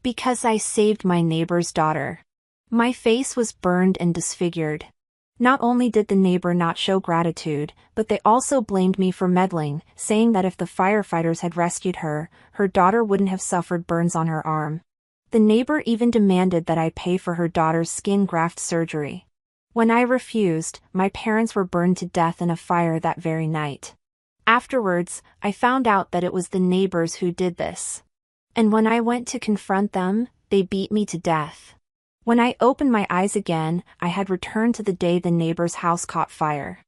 Because I saved my neighbor's daughter. My face was burned and disfigured. Not only did the neighbor not show gratitude, but they also blamed me for meddling, saying that if the firefighters had rescued her, her daughter wouldn't have suffered burns on her arm. The neighbor even demanded that I pay for her daughter's skin graft surgery. When I refused, my parents were burned to death in a fire that very night. Afterwards, I found out that it was the neighbors who did this. And when I went to confront them, they beat me to death. When I opened my eyes again, I had returned to the day the neighbor's house caught fire.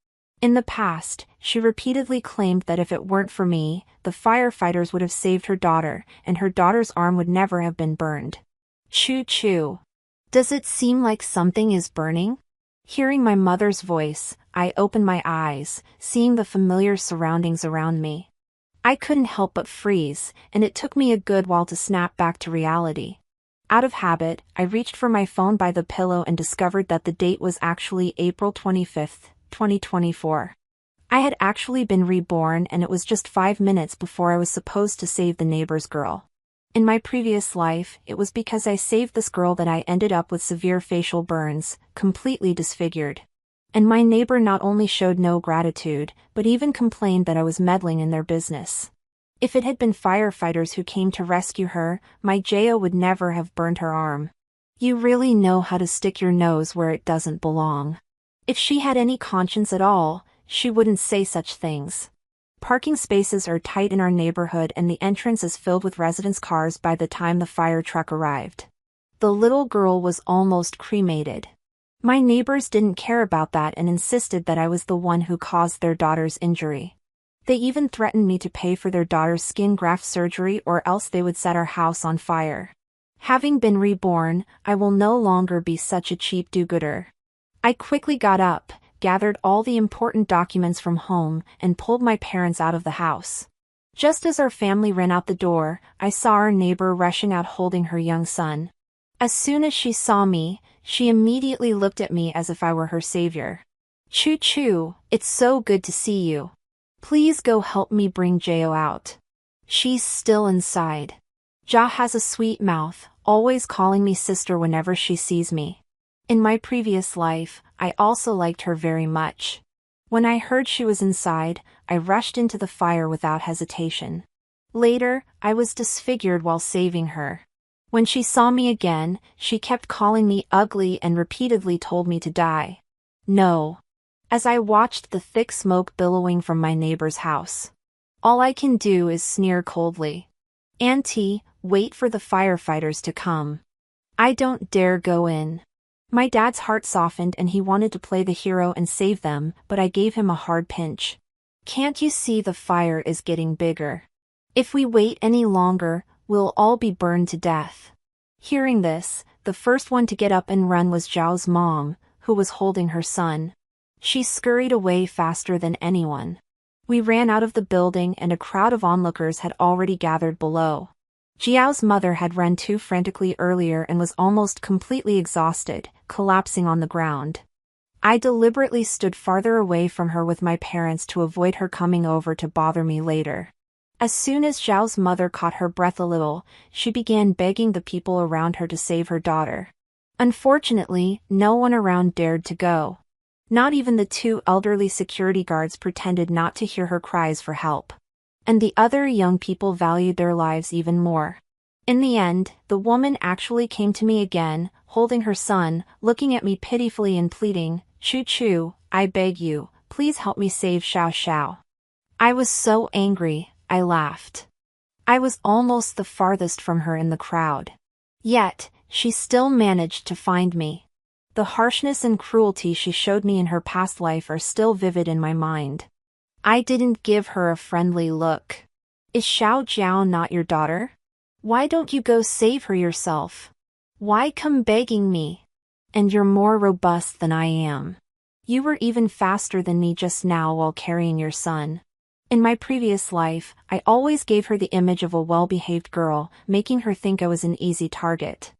In the past, she repeatedly claimed that if it weren't for me, the firefighters would have saved her daughter, and her daughter's arm would never have been burned. Choo choo. Does it seem like something is burning? Hearing my mother's voice, I opened my eyes, seeing the familiar surroundings around me. I couldn't help but freeze, and it took me a good while to snap back to reality. Out of habit, I reached for my phone by the pillow and discovered that the date was actually April 25th, 2024. I had actually been reborn, and it was just 5 minutes before I was supposed to save the neighbor's girl. In my previous life, it was because I saved this girl that I ended up with severe facial burns, completely disfigured. And my neighbor not only showed no gratitude, but even complained that I was meddling in their business. If it had been firefighters who came to rescue her, my Jiao would never have burned her arm. You really know how to stick your nose where it doesn't belong. If she had any conscience at all, she wouldn't say such things. Parking spaces are tight in our neighborhood, and the entrance is filled with residents' cars by the time the fire truck arrived. The little girl was almost cremated. My neighbors didn't care about that and insisted that I was the one who caused their daughter's injury. They even threatened me to pay for their daughter's skin graft surgery, or else they would set our house on fire. Having been reborn, I will no longer be such a cheap do-gooder. I quickly got up, gathered all the important documents from home, and pulled my parents out of the house. Just as our family ran out the door, I saw our neighbor rushing out holding her young son. As soon as she saw me, she immediately looked at me as if I were her savior. Choo choo, it's so good to see you. Please go help me bring Jiao out. She's still inside. Jia has a sweet mouth, always calling me sister whenever she sees me. In my previous life, I also liked her very much. When I heard she was inside, I rushed into the fire without hesitation. Later, I was disfigured while saving her. When she saw me again, she kept calling me ugly and repeatedly told me to die. No. As I watched the thick smoke billowing from my neighbor's house, all I can do is sneer coldly. Auntie, wait for the firefighters to come. I don't dare go in. My dad's heart softened and he wanted to play the hero and save them, but I gave him a hard pinch. Can't you see the fire is getting bigger? If we wait any longer, we'll all be burned to death. Hearing this, the first one to get up and run was Zhao's mom, who was holding her son. She scurried away faster than anyone. We ran out of the building and a crowd of onlookers had already gathered below. Jiao's mother had run too frantically earlier and was almost completely exhausted, collapsing on the ground. I deliberately stood farther away from her with my parents to avoid her coming over to bother me later. As soon as Zhao's mother caught her breath a little, she began begging the people around her to save her daughter. Unfortunately, no one around dared to go. Not even the 2 elderly security guards pretended not to hear her cries for help. And the other young people valued their lives even more. In the end, the woman actually came to me again, holding her son, looking at me pitifully and pleading, Choo choo, I beg you, please help me save Xiao Xiao. I was so angry, I laughed. I was almost the farthest from her in the crowd. Yet, she still managed to find me. The harshness and cruelty she showed me in her past life are still vivid in my mind. I didn't give her a friendly look. Is Xiao Jiao not your daughter? Why don't you go save her yourself? Why come begging me? And you're more robust than I am. You were even faster than me just now while carrying your son. In my previous life, I always gave her the image of a well-behaved girl, making her think I was an easy target.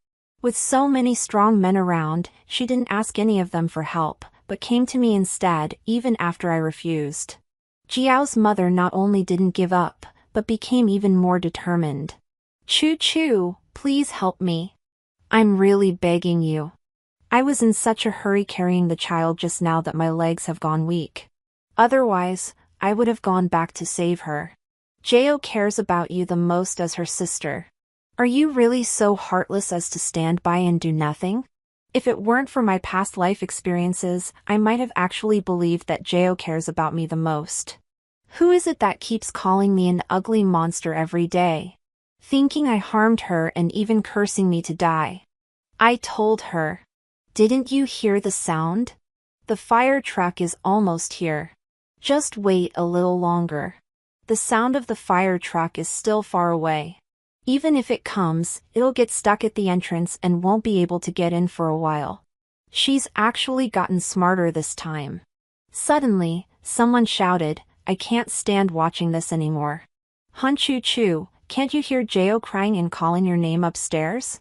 With so many strong men around, she didn't ask any of them for help, but came to me instead, even after I refused. Jiao's mother not only didn't give up, but became even more determined. Choo choo, Please help me. I'm really begging you. I was in such a hurry carrying the child just now that my legs have gone weak. Otherwise, I would have gone back to save her. Jo cares about you the most as her sister. Are you really so heartless as to stand by and do nothing? If it weren't for my past life experiences, I might have actually believed that Jo cares about me the most. Who is it that keeps calling me an ugly monster every day? Thinking I harmed her and even cursing me to die. I told her. Didn't you hear the sound? The fire truck is almost here. Just wait a little longer. The sound of the fire truck is still far away. Even if it comes, it'll get stuck at the entrance and won't be able to get in for a while. She's actually gotten smarter this time. Suddenly, someone shouted, I can't stand watching this anymore. Hun Chu Chu, can't you hear Jo crying and calling your name upstairs?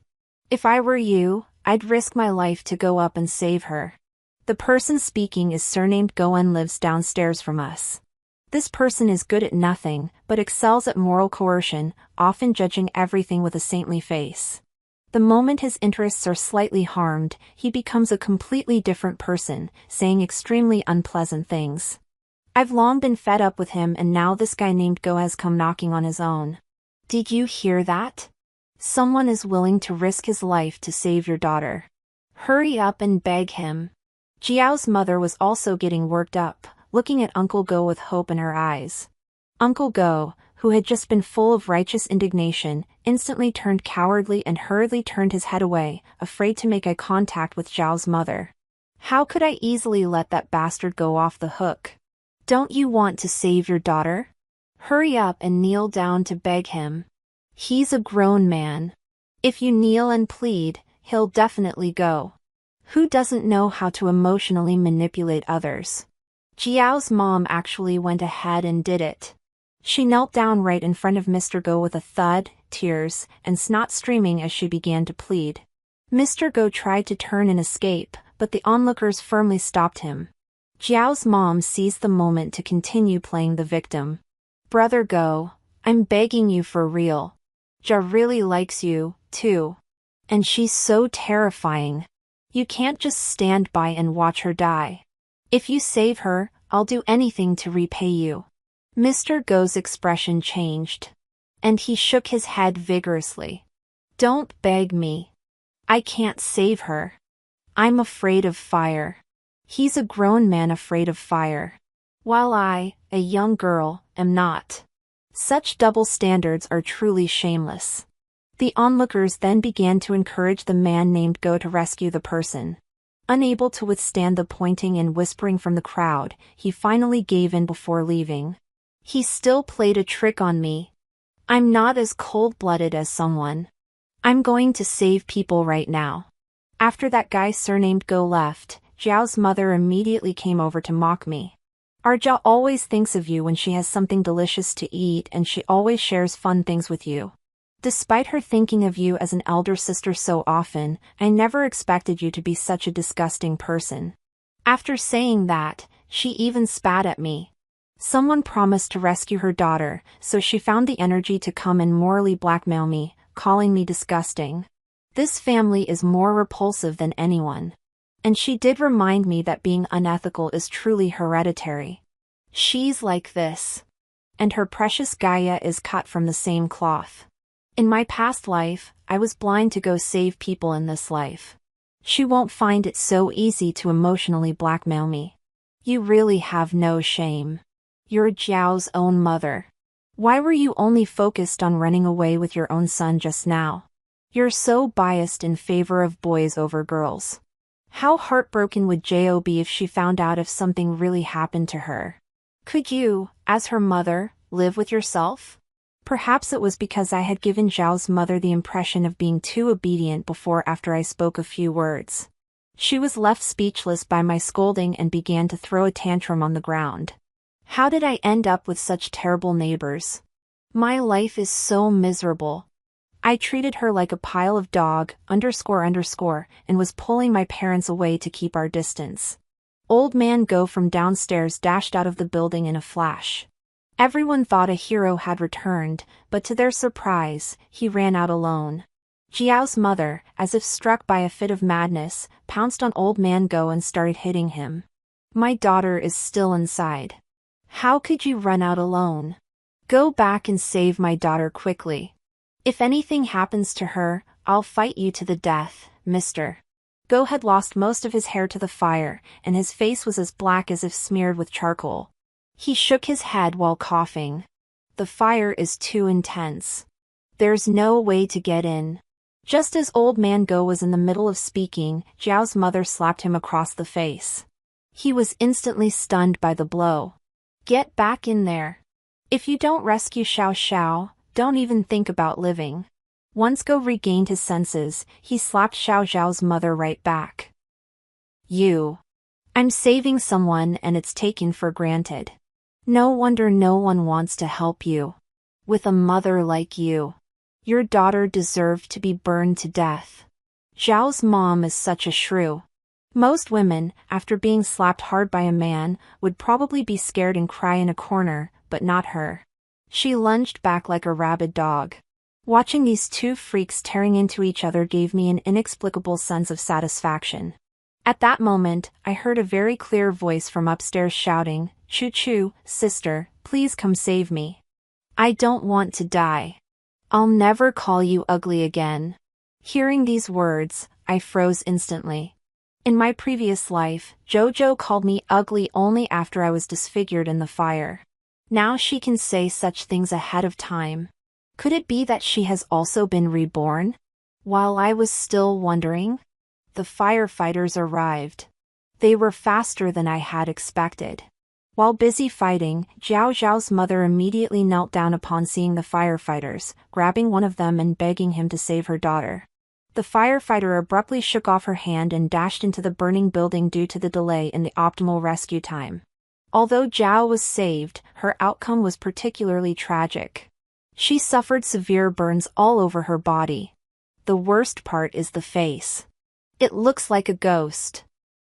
If I were you, I'd risk my life to go up and save her. The person speaking is surnamed Go and lives downstairs from us. This person is good at nothing, but excels at moral coercion, often judging everything with a saintly face. The moment his interests are slightly harmed, he becomes a completely different person, saying extremely unpleasant things. I've long been fed up with him, and now this guy named Go has come knocking on his own. Did you hear that? Someone is willing to risk his life to save your daughter. Hurry up and beg him. Jiao's mother was also getting worked up, looking at Uncle Go with hope in her eyes. Uncle Go, who had just been full of righteous indignation, instantly turned cowardly and hurriedly turned his head away, afraid to make eye contact with Zhao's mother. How could I easily let that bastard go off the hook? Don't you want to save your daughter? Hurry up and kneel down to beg him. He's a grown man. If you kneel and plead, he'll definitely go. Who doesn't know how to emotionally manipulate others? Jiao's mom actually went ahead and did it. She knelt down right in front of Mr. Go with a thud, tears, and snot streaming as she began to plead. Mr. Go tried to turn and escape, but the onlookers firmly stopped him. Jiao's mom seized the moment to continue playing the victim. Brother Go, I'm begging you for real. Jia really likes you, too. And she's so terrifying. You can't just stand by and watch her die. If you save her, I'll do anything to repay you. Mr. Go's expression changed. And he shook his head vigorously. Don't beg me. I can't save her. I'm afraid of fire. He's a grown man afraid of fire. While I, a young girl, am not. Such double standards are truly shameless. The onlookers then began to encourage the man named Go to rescue the person. Unable to withstand the pointing and whispering from the crowd, he finally gave in before leaving. He still played a trick on me. I'm not as cold-blooded as someone. I'm going to save people right now. After that guy surnamed Go left, Zhao's mother immediately came over to mock me. Our Jia always thinks of you when she has something delicious to eat, and she always shares fun things with you. Despite her thinking of you as an elder sister so often, I never expected you to be such a disgusting person. After saying that, she even spat at me. Someone promised to rescue her daughter, so she found the energy to come and morally blackmail me, calling me disgusting. This family is more repulsive than anyone. And she did remind me that being unethical is truly hereditary. She's like this. And her precious Gaia is cut from the same cloth. In my past life, I was blind to go save people in this life. She won't find it so easy to emotionally blackmail me. You really have no shame. You're Jiao's own mother. Why were you only focused on running away with your own son just now? You're so biased in favor of boys over girls. How heartbroken would Jo be if she found out if something really happened to her? Could you, as her mother, live with yourself? Perhaps it was because I had given Zhao's mother the impression of being too obedient before after I spoke a few words. She was left speechless by my scolding and began to throw a tantrum on the ground. How did I end up with such terrible neighbors? My life is so miserable. I treated her like a pile of dog, and was pulling my parents away to keep our distance. Old man Go from downstairs dashed out of the building in a flash. Everyone thought a hero had returned, but to their surprise, he ran out alone. Jiao's mother, as if struck by a fit of madness, pounced on old man Go and started hitting him. My daughter is still inside. How could you run out alone? Go back and save my daughter quickly. If anything happens to her, I'll fight you to the death, mister. Go had lost most of his hair to the fire, and his face was as black as if smeared with charcoal. He shook his head while coughing. The fire is too intense. There's no way to get in. Just as old man Go was in the middle of speaking, Jiao's mother slapped him across the face. He was instantly stunned by the blow. Get back in there. If you don't rescue Xiao Xiao, don't even think about living. Once Go regained his senses, he slapped Xiao Xiao's mother right back. You. I'm saving someone and it's taken for granted. No wonder no one wants to help you. With a mother like you. Your daughter deserved to be burned to death. Zhao's mom is such a shrew. Most women, after being slapped hard by a man, would probably be scared and cry in a corner, but not her. She lunged back like a rabid dog. Watching these two freaks tearing into each other gave me an inexplicable sense of satisfaction. At that moment, I heard a very clear voice from upstairs shouting, "Chu Chu, sister, please come save me. I don't want to die. I'll never call you ugly again." Hearing these words, I froze instantly. In my previous life, Jojo called me ugly only after I was disfigured in the fire. Now she can say such things ahead of time. Could it be that she has also been reborn? While I was still wondering, the firefighters arrived. They were faster than I had expected. While busy fighting, Jiao Zhao's mother immediately knelt down upon seeing the firefighters, grabbing one of them and begging him to save her daughter. The firefighter abruptly shook off her hand and dashed into the burning building due to the delay in the optimal rescue time. Although Jiao was saved, her outcome was particularly tragic. She suffered severe burns all over her body. The worst part is the face. It looks like a ghost.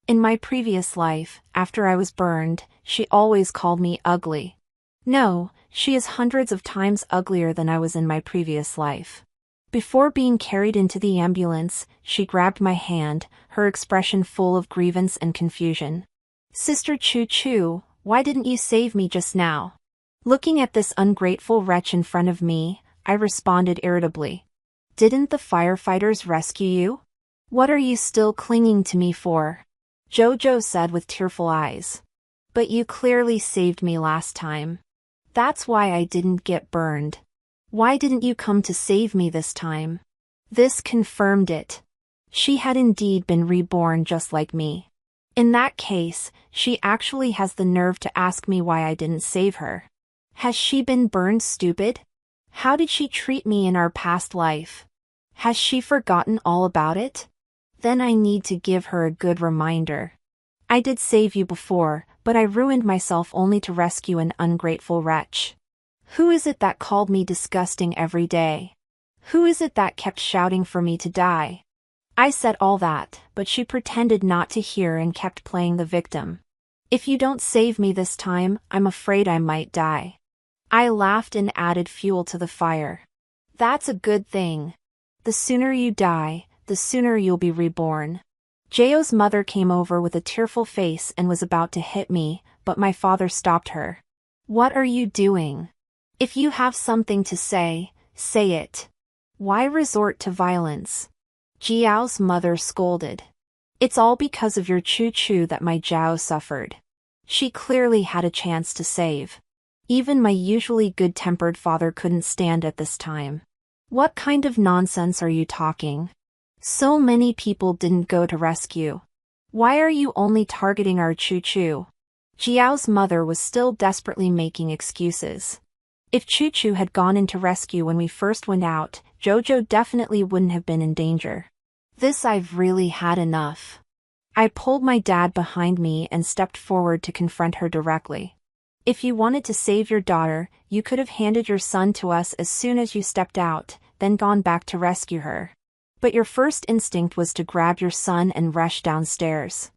In my previous life, after I was burned, she always called me ugly. No, she is hundreds of times uglier than I was in my previous life. Before being carried into the ambulance, she grabbed my hand, her expression full of grievance and confusion. "Sister Chu Chu, why didn't you save me just now?" Looking at this ungrateful wretch in front of me, I responded irritably. "Didn't the firefighters rescue you? What are you still clinging to me for?" Jojo said with tearful eyes. "But you clearly saved me last time. That's why I didn't get burned. Why didn't you come to save me this time?" This confirmed it. She had indeed been reborn just like me. In that case, she actually has the nerve to ask me why I didn't save her. Has she been burned, stupid? How did she treat me in our past life? Has she forgotten all about it? Then I need to give her a good reminder. I did save you before, but I ruined myself only to rescue an ungrateful wretch. Who is it that called me disgusting every day? Who is it that kept shouting for me to die? I said all that, but she pretended not to hear and kept playing the victim. "If you don't save me this time, I'm afraid I might die." I laughed and added fuel to the fire. "That's a good thing. The sooner you die, the sooner you'll be reborn." Jao's mother came over with a tearful face and was about to hit me, but my father stopped her. "What are you doing? If you have something to say, say it. Why resort to violence?" Jiao's mother scolded. "It's all because of your Chu Chu that my Jiao suffered. She clearly had a chance to save. Even my usually good-tempered father couldn't stand at this time." "What kind of nonsense are you talking? So many people didn't go to rescue. Why are you only targeting our Chu Chu?" Jiao's mother was still desperately making excuses. If Chu Chu had gone into rescue when we first went out, Jojo definitely wouldn't have been in danger. This I've really had enough. I pulled my dad behind me and stepped forward to confront her directly. "If you wanted to save your daughter, you could have handed your son to us as soon as you stepped out, then gone back to rescue her. But your first instinct was to grab your son and rush downstairs.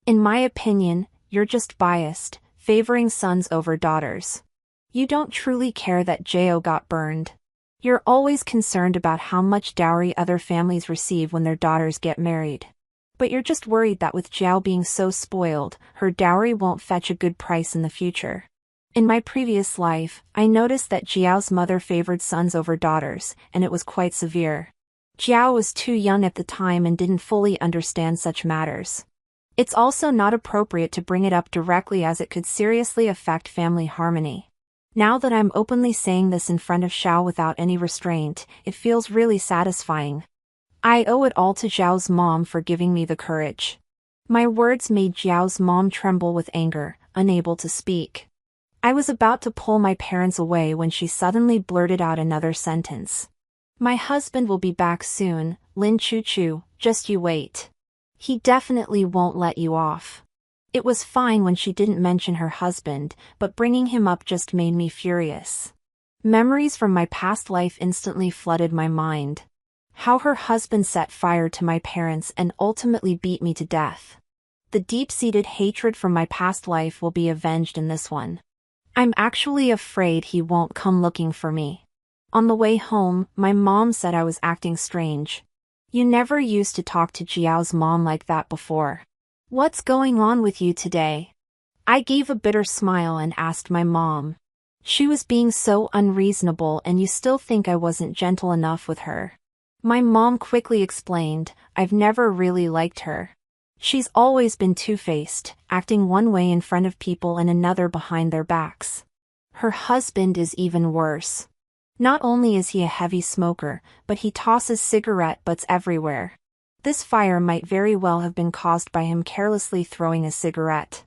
In my opinion, you're just biased, favoring sons over daughters. You don't truly care that Jao got burned. You're always concerned about how much dowry other families receive when their daughters get married. But you're just worried that with Jiao being so spoiled, her dowry won't fetch a good price in the future. In my previous life, I noticed that Jiao's mother favored sons over daughters, and it was quite severe. Jiao was too young at the time and didn't fully understand such matters. It's also not appropriate to bring it up directly as it could seriously affect family harmony. Now that I'm openly saying this in front of Xiao without any restraint, it feels really satisfying. I owe it all to Zhao's mom for giving me the courage. My words made Zhao's mom tremble with anger, unable to speak. I was about to pull my parents away when she suddenly blurted out another sentence. My husband will be back soon, Lin Chu, just you wait. He definitely won't let you off. It was fine when she didn't mention her husband, but bringing him up just made me furious. Memories from my past life instantly flooded my mind. How her husband set fire to my parents and ultimately beat me to death. The deep-seated hatred from my past life will be avenged in this one. I'm actually afraid he won't come looking for me. On the way home, my mom said I was acting strange. You never used to talk to Jiao's mom like that before. What's going on with you today? I gave a bitter smile and asked my mom. She was being so unreasonable, and you still think I wasn't gentle enough with her. My mom quickly explained, I've never really liked her. She's always been two-faced, acting one way in front of people and another behind their backs. Her husband is even worse. Not only is he a heavy smoker, but he tosses cigarette butts everywhere. This fire might very well have been caused by him carelessly throwing a cigarette.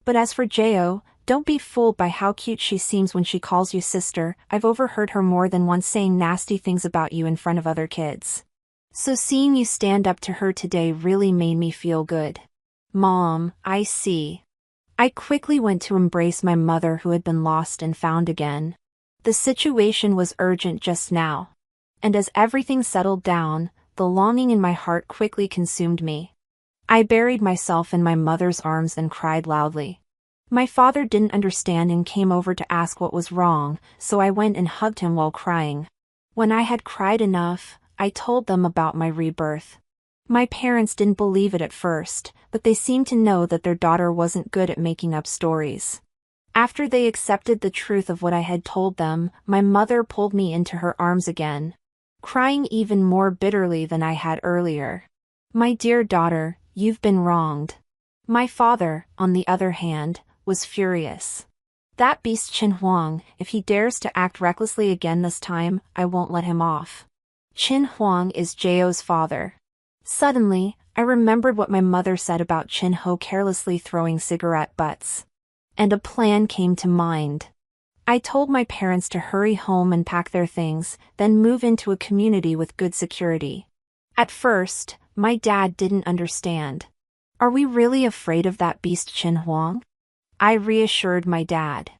But as for Jiao, don't be fooled by how cute she seems when she calls you sister. I've overheard her more than once saying nasty things about you in front of other kids. So seeing you stand up to her today really made me feel good. Mom, I see. I quickly went to embrace my mother, who had been lost and found again. The situation was urgent just now. And as everything settled down, the longing in my heart quickly consumed me. I buried myself in my mother's arms and cried loudly. My father didn't understand and came over to ask what was wrong, so I went and hugged him while crying. When I had cried enough, I told them about my rebirth. My parents didn't believe it at first, but they seemed to know that their daughter wasn't good at making up stories. After they accepted the truth of what I had told them, my mother pulled me into her arms again, crying even more bitterly than I had earlier. My dear daughter, you've been wronged. My father, on the other hand, was furious. That beast Qin Huang, if he dares to act recklessly again this time, I won't let him off. Qin Huang is Jiao's father. Suddenly, I remembered what my mother said about Qin Ho carelessly throwing cigarette butts. And a plan came to mind. I told my parents to hurry home and pack their things, then move into a community with good security. At first, my dad didn't understand. Are we really afraid of that beast Qin Huang? I reassured my dad.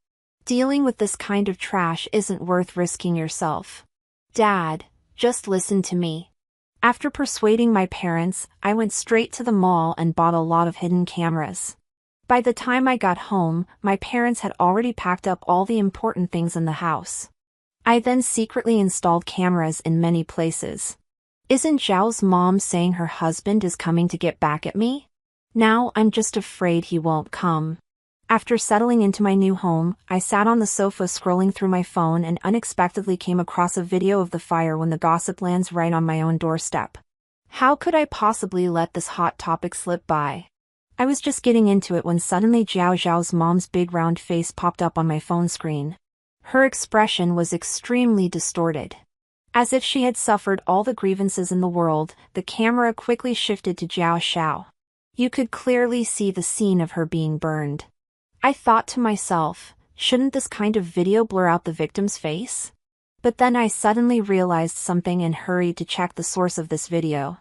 Dealing with this kind of trash isn't worth risking yourself. Dad, just listen to me. After persuading my parents, I went straight to the mall and bought a lot of hidden cameras. By the time I got home, my parents had already packed up all the important things in the house. I then secretly installed cameras in many places. Isn't Zhao's mom saying her husband is coming to get back at me? Now I'm just afraid he won't come. After settling into my new home, I sat on the sofa scrolling through my phone and unexpectedly came across a video of the fire when the gossip lands right on my own doorstep. How could I possibly let this hot topic slip by? I was just getting into it when suddenly Zhao's mom's big round face popped up on my phone screen. Her expression was extremely distorted. As if she had suffered all the grievances in the world, the camera quickly shifted to Jiao Xiao. You could clearly see the scene of her being burned. I thought to myself, shouldn't this kind of video blur out the victim's face? But then I suddenly realized something and hurried to check the source of this video.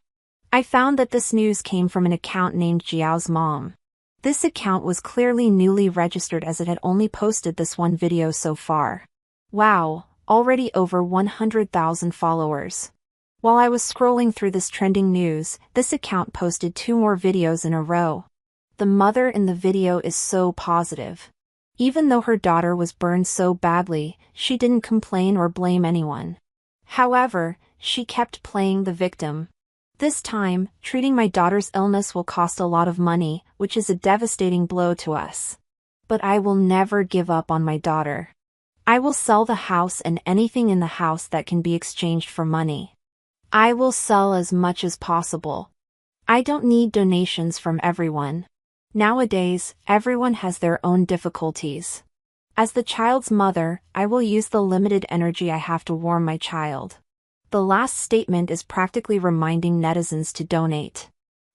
I found that this news came from an account named Jiao's mom. This account was clearly newly registered as it had only posted this one video so far. Wow, already over 100,000 followers. While I was scrolling through this trending news, this account posted 2 more videos in a row. The mother in the video is so positive. Even though her daughter was burned so badly, she didn't complain or blame anyone. However, she kept playing the victim. This time, treating my daughter's illness will cost a lot of money, which is a devastating blow to us. But I will never give up on my daughter. I will sell the house and anything in the house that can be exchanged for money. I will sell as much as possible. I don't need donations from everyone. Nowadays, everyone has their own difficulties. As the child's mother, I will use the limited energy I have to warm my child. The last statement is practically reminding netizens to donate.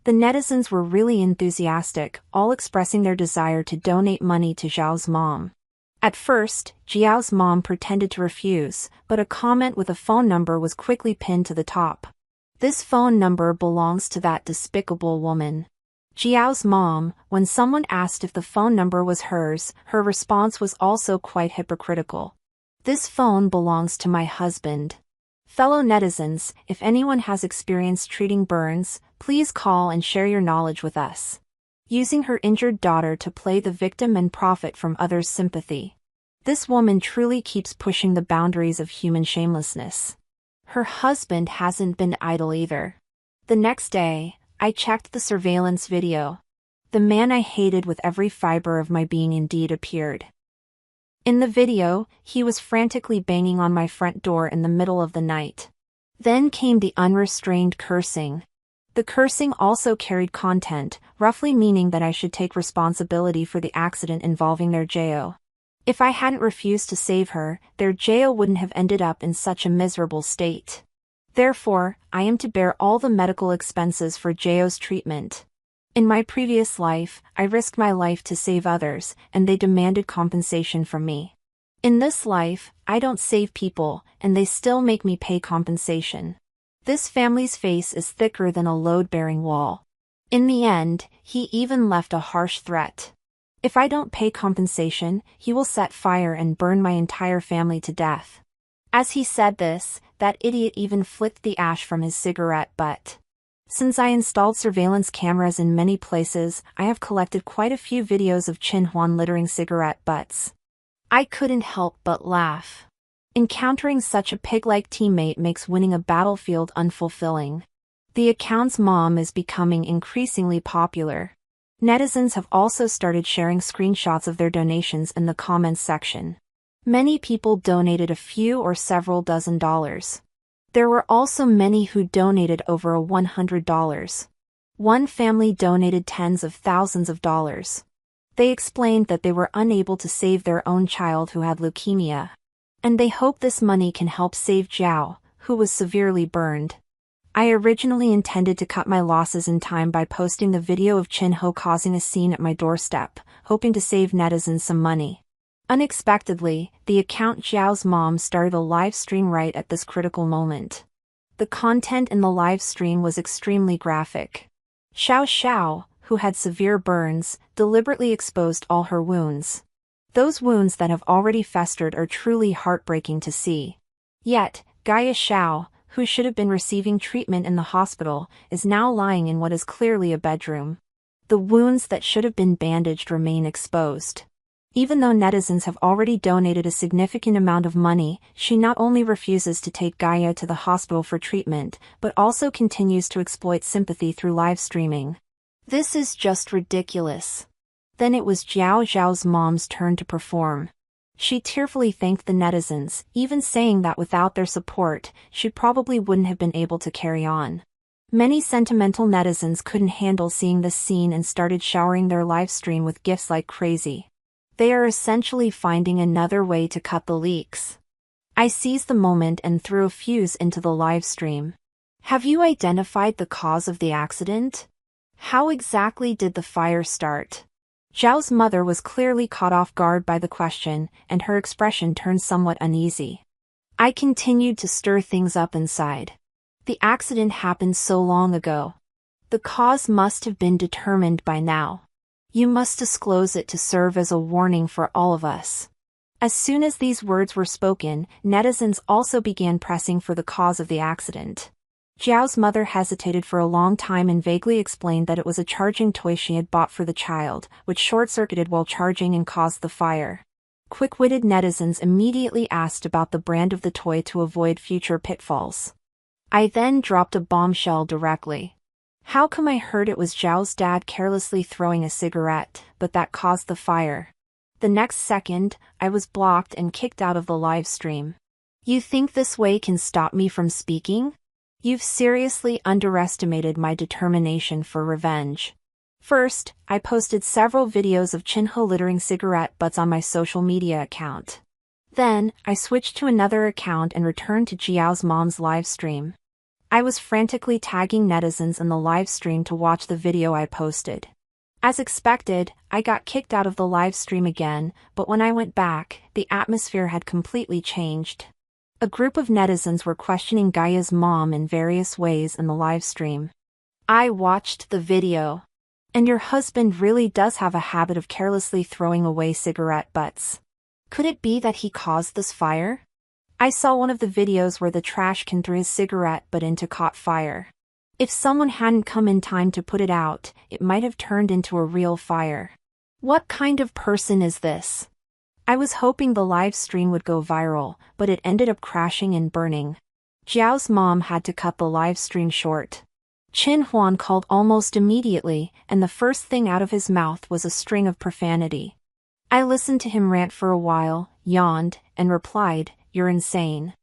The netizens were really enthusiastic, all expressing their desire to donate money to Zhao's mom. At first, Zhao's mom pretended to refuse, but a comment with a phone number was quickly pinned to the top. This phone number belongs to that despicable woman. Zhao's mom, when someone asked if the phone number was hers, her response was also quite hypocritical. This phone belongs to my husband. Fellow netizens, if anyone has experienced treating burns, please call and share your knowledge with us. Using her injured daughter to play the victim and profit from others' sympathy. This woman truly keeps pushing the boundaries of human shamelessness. Her husband hasn't been idle either. The next day, I checked the surveillance video. The man I hated with every fiber of my being indeed appeared. In the video, he was frantically banging on my front door in the middle of the night. Then came the unrestrained cursing. The cursing also carried content, roughly meaning that I should take responsibility for the accident involving their Jiao. If I hadn't refused to save her, their Jiao wouldn't have ended up in such a miserable state. Therefore, I am to bear all the medical expenses for Jiao's treatment. In my previous life, I risked my life to save others, and they demanded compensation from me. In this life, I don't save people, and they still make me pay compensation. This family's face is thicker than a load-bearing wall. In the end, he even left a harsh threat. If I don't pay compensation, he will set fire and burn my entire family to death. As he said this, that idiot even flicked the ash from his cigarette butt. Since I installed surveillance cameras in many places, I have collected quite a few videos of Qin Huan littering cigarette butts. I couldn't help but laugh. Encountering such a pig-like teammate makes winning a battlefield unfulfilling. The account's mom is becoming increasingly popular. Netizens have also started sharing screenshots of their donations in the comments section. Many people donated a few or several dozen dollars. There were also many who donated over $100. One family donated tens of thousands of dollars. They explained that they were unable to save their own child who had leukemia. And they hope this money can help save Jiao, who was severely burned. I originally intended to cut my losses in time by posting the video of Qin Ho causing a scene at my doorstep, hoping to save netizens some money. Unexpectedly, the account Jiao's mom started a live stream right at this critical moment. The content in the live stream was extremely graphic. Xiao, who had severe burns, deliberately exposed all her wounds. Those wounds that have already festered are truly heartbreaking to see. Yet, Gaia Xiao, who should have been receiving treatment in the hospital, is now lying in what is clearly a bedroom. The wounds that should have been bandaged remain exposed. Even though netizens have already donated a significant amount of money, she not only refuses to take Gaia to the hospital for treatment, but also continues to exploit sympathy through live streaming. This is just ridiculous. Then it was Zhao's mom's turn to perform. She tearfully thanked the netizens, even saying that without their support, she probably wouldn't have been able to carry on. Many sentimental netizens couldn't handle seeing this scene and started showering their live stream with gifts like crazy. They are essentially finding another way to cut the leaks. I seized the moment and threw a fuse into the live stream. Have you identified the cause of the accident? How exactly did the fire start? Zhao's mother was clearly caught off guard by the question, and her expression turned somewhat uneasy. I continued to stir things up inside. The accident happened so long ago. The cause must have been determined by now. You must disclose it to serve as a warning for all of us. As soon as these words were spoken, netizens also began pressing for the cause of the accident. Zhao's mother hesitated for a long time and vaguely explained that it was a charging toy she had bought for the child, which short-circuited while charging and caused the fire. Quick-witted netizens immediately asked about the brand of the toy to avoid future pitfalls. I then dropped a bombshell directly. How come I heard it was Zhao's dad carelessly throwing a cigarette, but that caused the fire? The next second, I was blocked and kicked out of the live stream. You think this way can stop me from speaking? You've seriously underestimated my determination for revenge. First, I posted several videos of Chinho littering cigarette butts on my social media account. Then, I switched to another account and returned to Jiao's mom's live stream. I was frantically tagging netizens in the live stream to watch the video I posted. As expected, I got kicked out of the live stream again, but when I went back, the atmosphere had completely changed. A group of netizens were questioning Gaia's mom in various ways in the live stream. I watched the video. And your husband really does have a habit of carelessly throwing away cigarette butts. Could it be that he caused this fire? I saw one of the videos where the trash can threw his cigarette butt into caught fire. If someone hadn't come in time to put it out, it might have turned into a real fire. What kind of person is this? I was hoping the live stream would go viral, but it ended up crashing and burning. Jiao's mom had to cut the live stream short. Qin Huan called almost immediately, and the first thing out of his mouth was a string of profanity. I listened to him rant for a while, yawned, and replied, "You're insane."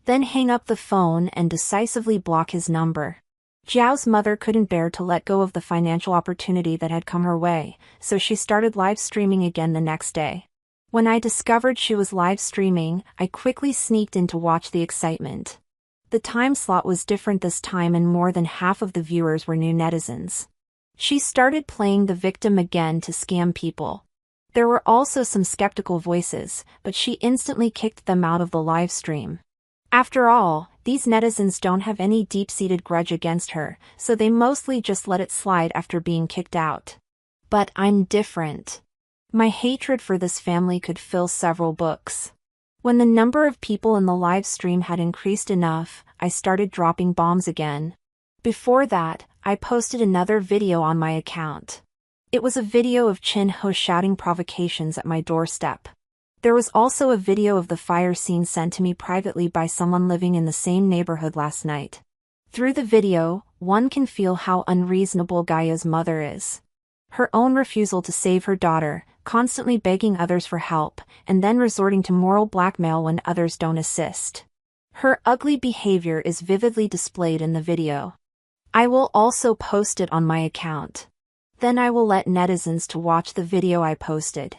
Then hang up the phone and decisively block his number. Jiao's mother couldn't bear to let go of the financial opportunity that had come her way, so she started live streaming again the next day. When I discovered she was live streaming, I quickly sneaked in to watch the excitement. The time slot was different this time and more than half of the viewers were new netizens. She started playing the victim again to scam people. There were also some skeptical voices, but she instantly kicked them out of the live stream. After all, these netizens don't have any deep-seated grudge against her, so they mostly just let it slide after being kicked out. But I'm different. My hatred for this family could fill several books. When the number of people in the live stream had increased enough, I started dropping bombs again. Before that, I posted another video on my account. It was a video of Qin Ho shouting provocations at my doorstep. There was also a video of the fire scene sent to me privately by someone living in the same neighborhood last night. Through the video, one can feel how unreasonable Gaia's mother is. Her own refusal to save her daughter, constantly begging others for help, and then resorting to moral blackmail when others don't assist. Her ugly behavior is vividly displayed in the video. I will also post it on my account. Then I will let netizens to watch the video I posted.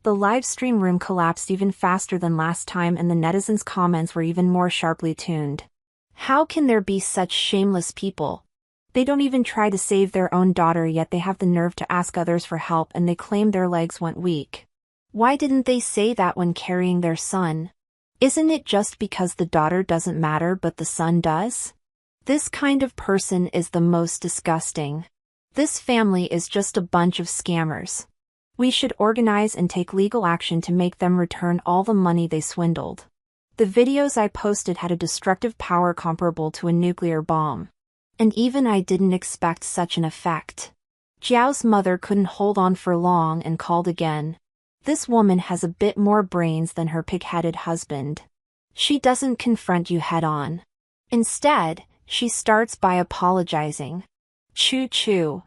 The live stream room collapsed even faster than last time and the netizens' comments were even more sharply tuned. How can there be such shameless people? They don't even try to save their own daughter, yet they have the nerve to ask others for help and they claim their legs went weak. Why didn't they say that when carrying their son? Isn't it just because the daughter doesn't matter but the son does? This kind of person is the most disgusting. This family is just a bunch of scammers. We should organize and take legal action to make them return all the money they swindled. The videos I posted had a destructive power comparable to a nuclear bomb. And even I didn't expect such an effect. Jiao's mother couldn't hold on for long and called again. This woman has a bit more brains than her pig-headed husband. She doesn't confront you head-on. Instead, she starts by apologizing. Choo-choo.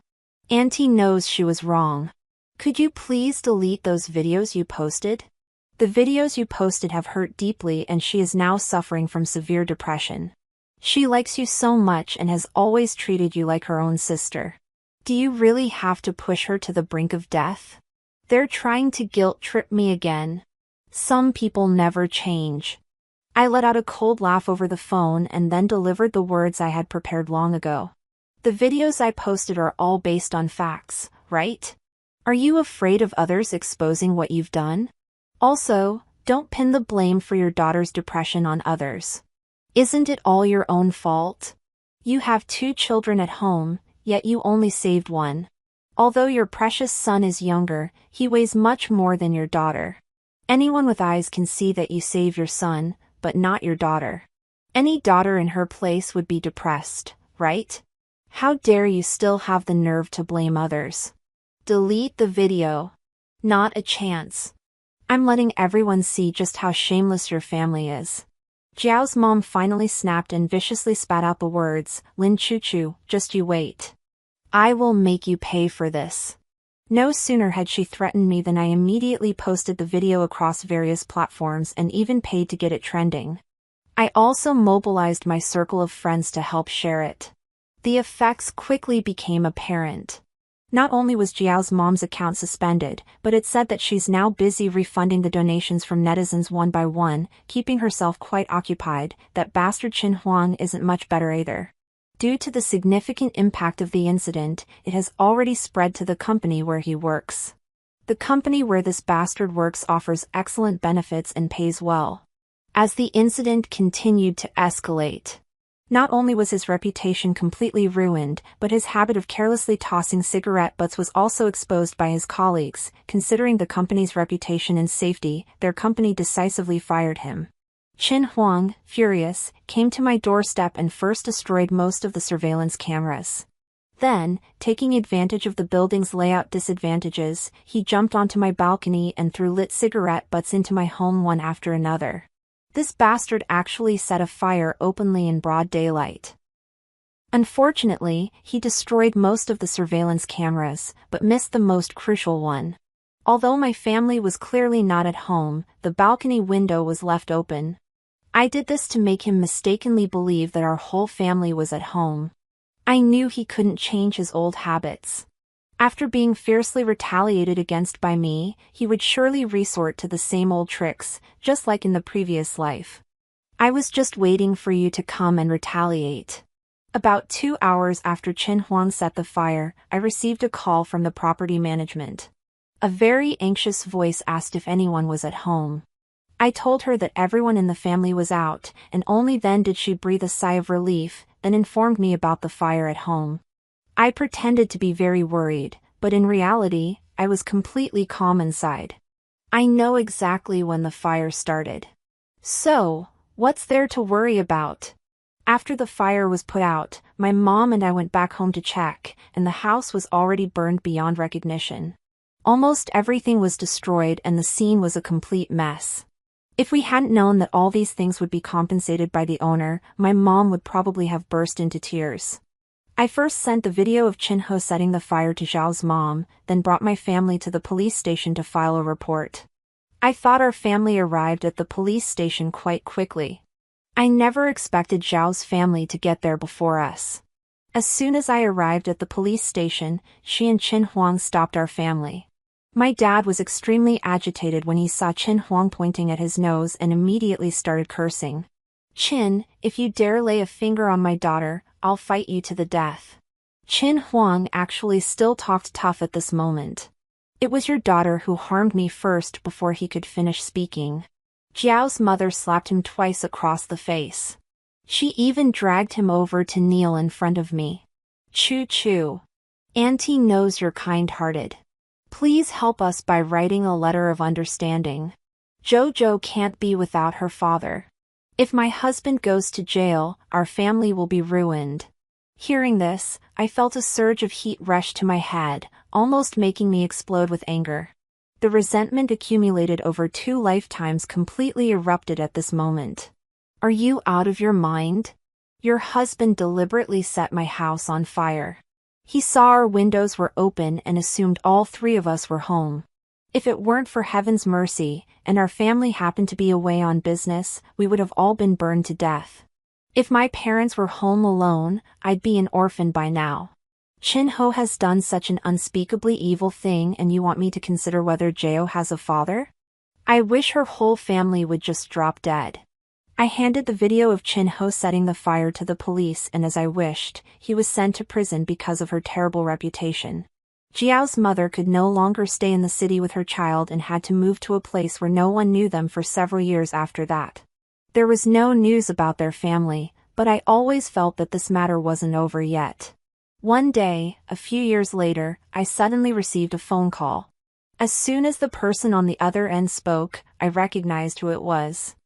Auntie knows she was wrong. Could you please delete those videos you posted? The videos you posted have hurt deeply and she is now suffering from severe depression. She likes you so much and has always treated you like her own sister. Do you really have to push her to the brink of death? They're trying to guilt-trip me again. Some people never change. I let out a cold laugh over the phone and then delivered the words I had prepared long ago. The videos I posted are all based on facts, right? Are you afraid of others exposing what you've done? Also, don't pin the blame for your daughter's depression on others. Isn't it all your own fault? You have 2 children at home, yet you only saved one. Although your precious son is younger, he weighs much more than your daughter. Anyone with eyes can see that you save your son, but not your daughter. Any daughter in her place would be depressed, right? How dare you still have the nerve to blame others? Delete the video. Not a chance. I'm letting everyone see just how shameless your family is. Jiao's mom finally snapped and viciously spat out the words, Lin Chu, just you wait. I will make you pay for this. No sooner had she threatened me than I immediately posted the video across various platforms and even paid to get it trending. I also mobilized my circle of friends to help share it. The effects quickly became apparent. Not only was Jiao's mom's account suspended, but it said that she's now busy refunding the donations from netizens one by one, keeping herself quite occupied. That bastard Qin Huang isn't much better either. Due to the significant impact of the incident, it has already spread to the company where he works. The company where this bastard works offers excellent benefits and pays well. As the incident continued to escalate, not only was his reputation completely ruined, but his habit of carelessly tossing cigarette butts was also exposed by his colleagues. Considering the company's reputation and safety, their company decisively fired him. Qin Huang, furious, came to my doorstep and first destroyed most of the surveillance cameras. Then, taking advantage of the building's layout disadvantages, he jumped onto my balcony and threw lit cigarette butts into my home one after another. This bastard actually set a fire openly in broad daylight. Unfortunately, he destroyed most of the surveillance cameras, but missed the most crucial one. Although my family was clearly not at home, the balcony window was left open. I did this to make him mistakenly believe that our whole family was at home. I knew he couldn't change his old habits. After being fiercely retaliated against by me, he would surely resort to the same old tricks, just like in the previous life. I was just waiting for you to come and retaliate. About 2 hours after Qin Huang set the fire, I received a call from the property management. A very anxious voice asked if anyone was at home. I told her that everyone in the family was out, and only then did she breathe a sigh of relief, then informed me about the fire at home. I pretended to be very worried, but in reality, I was completely calm inside. I know exactly when the fire started. So, what's there to worry about? After the fire was put out, my mom and I went back home to check, and the house was already burned beyond recognition. Almost everything was destroyed and the scene was a complete mess. If we hadn't known that all these things would be compensated by the owner, my mom would probably have burst into tears. I first sent the video of Qin Ho setting the fire to Zhao's mom, then brought my family to the police station to file a report. I thought our family arrived at the police station quite quickly. I never expected Zhao's family to get there before us. As soon as I arrived at the police station, she and Qin Huang stopped our family. My dad was extremely agitated when he saw Qin Huang pointing at his nose and immediately started cursing. Qin, if you dare lay a finger on my daughter, I'll fight you to the death. Qin Huang actually still talked tough at this moment. It was your daughter who harmed me first before he could finish speaking. Jiao's mother slapped him twice across the face. She even dragged him over to kneel in front of me. Chu. Auntie knows you're kind-hearted. Please help us by writing a letter of understanding. Jojo can't be without her father. If my husband goes to jail, our family will be ruined. Hearing this, I felt a surge of heat rush to my head, almost making me explode with anger. The resentment accumulated over 2 lifetimes completely erupted at this moment. Are you out of your mind? Your husband deliberately set my house on fire. He saw our windows were open and assumed all 3 of us were home. If it weren't for heaven's mercy, and our family happened to be away on business, we would have all been burned to death. If my parents were home alone, I'd be an orphan by now. Qin Ho has done such an unspeakably evil thing and you want me to consider whether Jiao has a father? I wish her whole family would just drop dead. I handed the video of Qin Ho setting the fire to the police and as I wished, he was sent to prison because of her terrible reputation. Jiao's mother could no longer stay in the city with her child and had to move to a place where no one knew them for several years after that. There was no news about their family, but I always felt that this matter wasn't over yet. One day, a few years later, I suddenly received a phone call. As soon as the person on the other end spoke, I recognized who it was.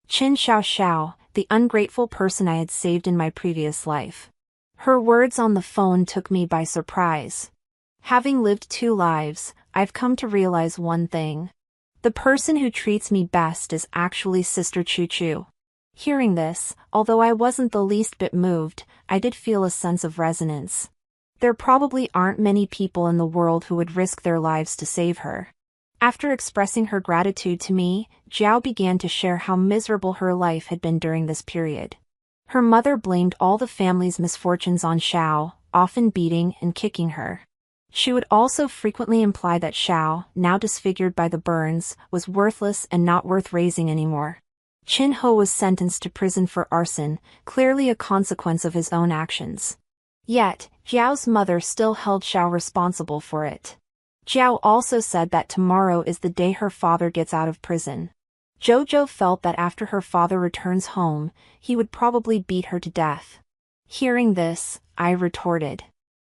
Qin Xiao, the ungrateful person I had saved in my previous life. Her words on the phone took me by surprise. Having lived 2 lives, I've come to realize one thing. The person who treats me best is actually Sister Chu Chu. Hearing this, although I wasn't the least bit moved, I did feel a sense of resonance. There probably aren't many people in the world who would risk their lives to save her. After expressing her gratitude to me, Jiao began to share how miserable her life had been during this period. Her mother blamed all the family's misfortunes on Xiao, often beating and kicking her. She would also frequently imply that Xiao, now disfigured by the burns, was worthless and not worth raising anymore. Qin Ho was sentenced to prison for arson, clearly a consequence of his own actions. Yet, Jiao's mother still held Xiao responsible for it. Jiao also said that tomorrow is the day her father gets out of prison. Jojo felt that after her father returns home, he would probably beat her to death. Hearing this, I retorted.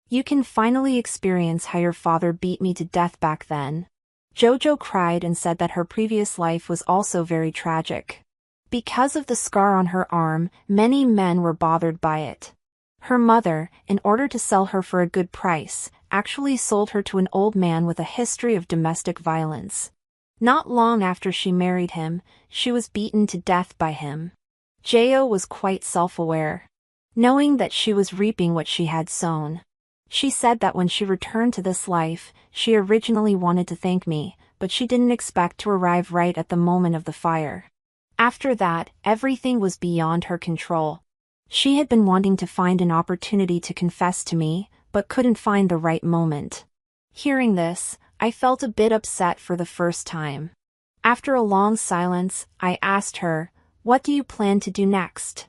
You can finally experience how your father beat me to death back then. Jojo cried and said that her previous life was also very tragic. Because of the scar on her arm, many men were bothered by it. Her mother, in order to sell her for a good price, actually sold her to an old man with a history of domestic violence. Not long after she married him, she was beaten to death by him. Jao was quite self-aware, knowing that she was reaping what she had sown. She said that when she returned to this life, she originally wanted to thank me, but she didn't expect to arrive right at the moment of the fire. After that, everything was beyond her control. She had been wanting to find an opportunity to confess to me, but couldn't find the right moment. Hearing this, I felt a bit upset for the first time. After a long silence, I asked her, "What do you plan to do next?"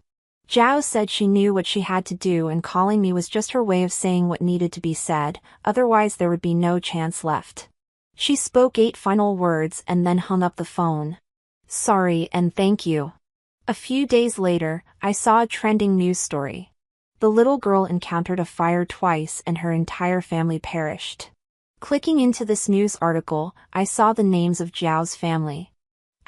Jiao said she knew what she had to do and calling me was just her way of saying what needed to be said, otherwise there would be no chance left. She spoke 8 final words and then hung up the phone. Sorry and thank you. A few days later, I saw a trending news story. The little girl encountered a fire twice and her entire family perished. Clicking into this news article, I saw the names of Jiao's family.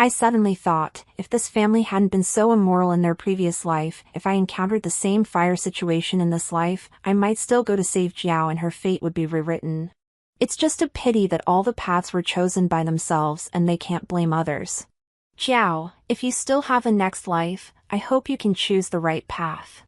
I suddenly thought, if this family hadn't been so immoral in their previous life, if I encountered the same fire situation in this life, I might still go to save Jiao and her fate would be rewritten. It's just a pity that all the paths were chosen by themselves and they can't blame others. Jiao, if you still have a next life, I hope you can choose the right path.